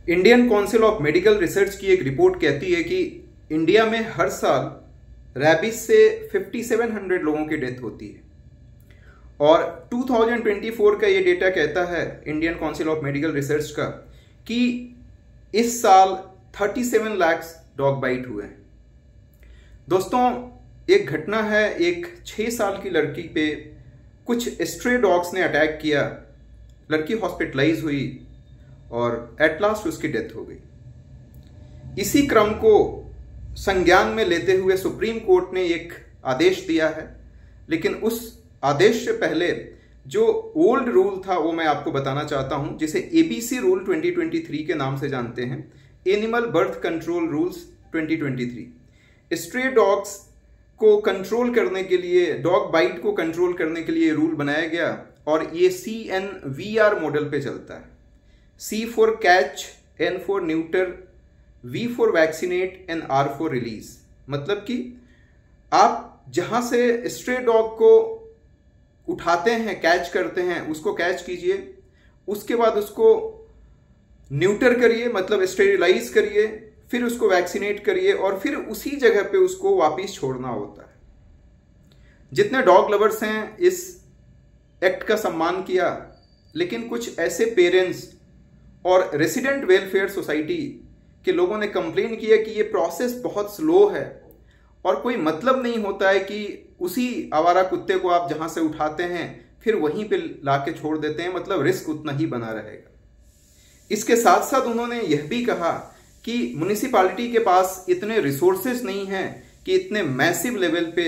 Indian council of medical research की एक report कहती है कि इंडिया में हर साल रैबिस से 5700 लोगों की डेथ होती है और 2024 का ये डेटा कहता है Indian council of medical research का कि इस साल 37 लाख डॉग बाइट हुए हैं। दोस्तों, एक घटना है, एक 6 साल की लड़की पे कुछ स्ट्रे डॉग्स ने अटैक किया, लड़की हॉस्पिटलाइज हुई और एट लास्ट उसकी डेथ हो गई। इसी क्रम को संज्ञान में लेते हुए सुप्रीम कोर्ट ने एक आदेश दिया है, लेकिन उस आदेश से पहले जो ओल्ड रूल था वो मैं आपको बताना चाहता हूं, जिसे एबीसी रूल 2023 के नाम से जानते हैं, animal birth control rules 2023। Stray dogs को कंट्रोल करने के लिए, डॉग बाइट को कंट्रोल करने के लिए रूल बनाया गया और ये CNVR मॉडल पे चलता है। C for catch, N for neuter, V for vaccinate and R for release. मतलब कि आप जहां से स्ट्रे डॉग को उठाते हैं, कैच करते हैं, उसको कैच कीजिए, उसके बाद उसको न्यूटर करिए, मतलब स्टेरिलाइज करिए, फिर उसको वैक्सीनेट करिए और फिर उसी जगह पे उसको वापस छोड़ना होता है। जितने डॉग लवर्स हैं इस एक्ट का सम्मान किया, लेकिन कुछ ऐसे पेरेंट्स और रेसिडेंट वेलफेयर सोसाइटी के लोगों ने कंप्लेन किया कि ये प्रोसेस बहुत स्लो है और कोई मतलब नहीं होता है कि उसी आवारा कुत्ते को आप जहां से उठाते हैं फिर वहीं पे लाके छोड़ देते हैं, मतलब रिस्क उतना ही बना रहेगा। इसके साथ साथ उन्होंने यह भी कहा कि म्युनिसिपैलिटी के पास इतने रिसोर्सेस नहीं हैं कि इतने मैसिव लेवल पे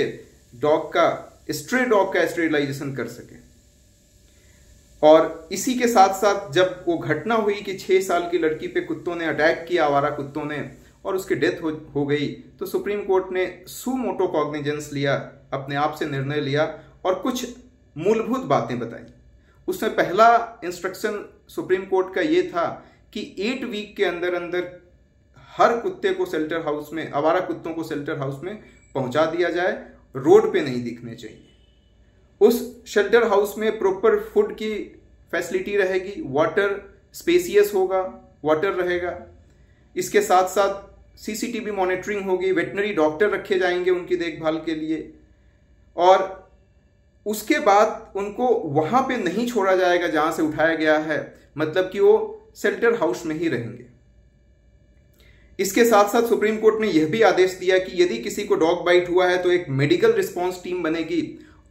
स्ट्रे डॉग का स्टेरिलाइजेशन कर सके। और इसी के साथ साथ जब वो घटना हुई कि 6 साल की लड़की पे कुत्तों ने अटैक किया, आवारा कुत्तों ने, और उसकी डेथ हो गई, तो सुप्रीम कोर्ट ने सू मोटो कॉग्निजेंस लिया, अपने आप से निर्णय लिया और कुछ मूलभूत बातें बताई। उसमें पहला इंस्ट्रक्शन सुप्रीम कोर्ट का ये था कि 8 वीक के अंदर अंदर हर कुत्ते को शेल्टर हाउस में, आवारा कुत्तों को शेल्टर हाउस में पहुंचा दिया जाए, रोड पे नहीं दिखने चाहिए। उस शेल्टर हाउस में प्रॉपर फूड की फैसिलिटी रहेगी, वाटर स्पेसियस होगा, वाटर रहेगा। इसके साथ साथ CCTV मॉनिटरिंग होगी, वेटनरी डॉक्टर रखे जाएंगे उनकी देखभाल के लिए, और उसके बाद उनको वहां पे नहीं छोड़ा जाएगा जहां से उठाया गया है, मतलब कि वो शेल्टर हाउस में ही रहेंगे। इसके साथ साथ सुप्रीम कोर्ट ने यह भी आदेश दिया कि यदि किसी को डॉग बाइट हुआ है तो एक मेडिकल रिस्पांस टीम बनेगी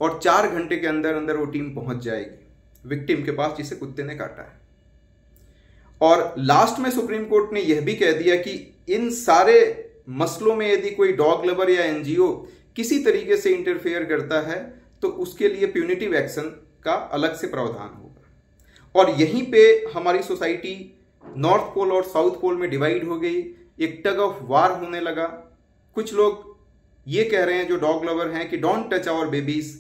और 4 घंटे के अंदर अंदर वो टीम पहुंच जाएगी विक्टिम के पास जिसे कुत्ते ने काटा है। और लास्ट में सुप्रीम कोर्ट ने यह भी कह दिया कि इन सारे मसलों में यदि कोई डॉग लवर या NGO किसी तरीके से इंटरफेयर करता है तो उसके लिए प्यूनिटिव एक्शन का अलग से प्रावधान होगा। और यहीं पे हमारी सोसाइटी नॉर्थ पोल और साउथ पोल में डिवाइड हो गई, एक टग ऑफ वार होने लगा। कुछ लोग ये कह रहे हैं जो डॉग लवर हैं कि डोंट टच आवर बेबीज,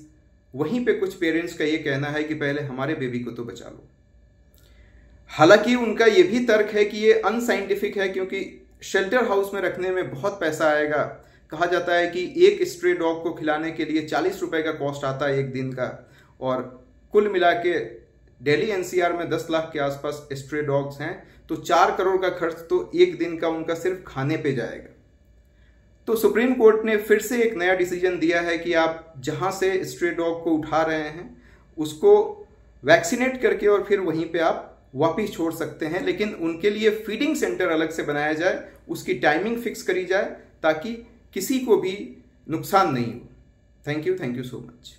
वहीं पे कुछ पेरेंट्स का ये कहना है कि पहले हमारे बेबी को तो बचा लो। हालांकि उनका ये भी तर्क है कि ये अनसाइंटिफिक है, क्योंकि शेल्टर हाउस में रखने में बहुत पैसा आएगा। कहा जाता है कि एक स्ट्रे डॉग को खिलाने के लिए 40 रुपए का कॉस्ट आता है एक दिन का, और कुल मिला के दिल्ली NCR में 10 लाख के आसपास स्ट्रे डॉग्स हैं, तो 4 करोड़ का खर्च तो एक दिन का उनका सिर्फ खाने पे जाएगा। तो सुप्रीम कोर्ट ने फिर से एक नया डिसीजन दिया है कि आप जहां से स्ट्रे डॉग को उठा रहे हैं उसको वैक्सीनेट करके और फिर वहीं पे आप वापिस छोड़ सकते हैं, लेकिन उनके लिए फीडिंग सेंटर अलग से बनाया जाए, उसकी टाइमिंग फिक्स करी जाए ताकि किसी को भी नुकसान नहीं हो। Thank you so much.